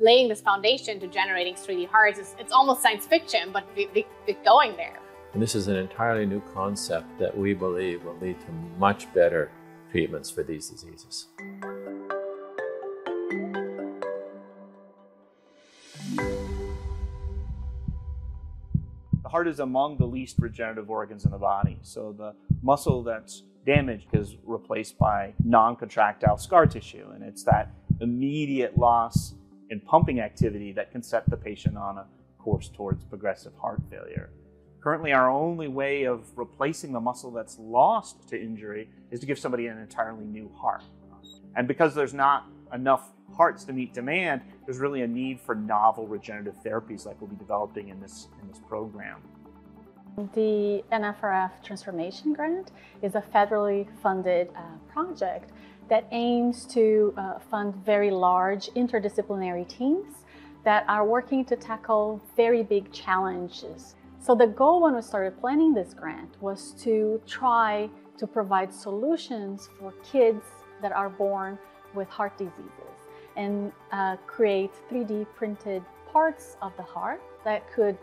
laying this foundation to generating 3D hearts. It's almost science fiction, but we're going there. And this is an entirely new concept that we believe will lead to much better treatments for these diseases. The heart is among the least regenerative organs in the body. So the muscle that's damaged is replaced by non-contractile scar tissue. And it's that immediate loss in pumping activity that can set the patient on a course towards progressive heart failure. Currently, our only way of replacing the muscle that's lost to injury is to give somebody an entirely new heart. And because there's not enough hearts to meet demand, there's really a need for novel regenerative therapies like we'll be developing in this program. The NFRF Transformation Grant is a federally funded project that aims to fund very large interdisciplinary teams that are working to tackle very big challenges. So the goal when we started planning this grant was to try to provide solutions for kids that are born with heart diseases and create 3D printed parts of the heart that could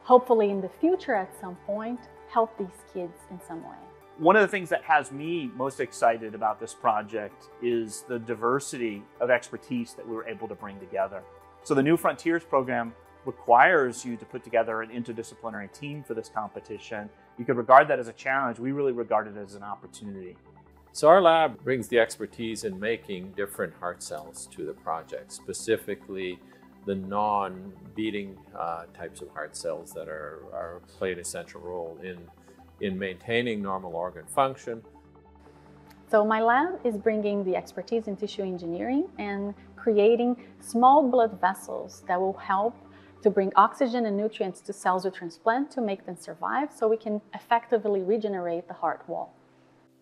hopefully in the future at some point help these kids in some way. One of the things that has me most excited about this project is the diversity of expertise that we were able to bring together. So the New Frontiers program requires you to put together an interdisciplinary team for this competition. You could regard that as a challenge. We really regard it as an opportunity. So our lab brings the expertise in making different heart cells to the project, specifically the non-beating types of heart cells that are play an essential role in maintaining normal organ function. So my lab is bringing the expertise in tissue engineering and creating small blood vessels that will help to bring oxygen and nutrients to cells we transplant to make them survive so we can effectively regenerate the heart wall.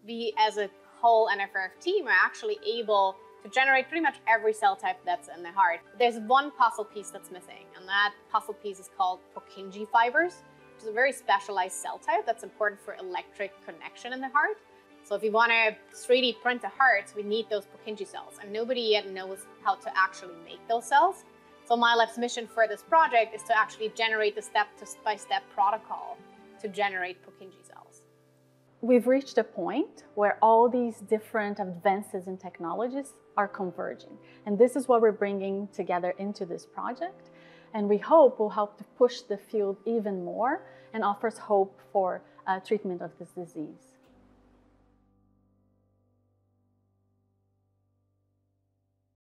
We, as a whole NFRF team, are actually able to generate pretty much every cell type that's in the heart. There's one puzzle piece that's missing, and that puzzle piece is called Purkinje fibers, which is a very specialized cell type that's important for electric connection in the heart. So if you want to 3D print a heart, we need those Purkinje cells, and nobody yet knows how to actually make those cells. So my lab's mission for this project is to actually generate the step-by-step protocol to generate Purkinje cells. We've reached a point where all these different advances in technologies are converging. And this is what we're bringing together into this project. And we hope will help to push the field even more and offers hope for treatment of this disease.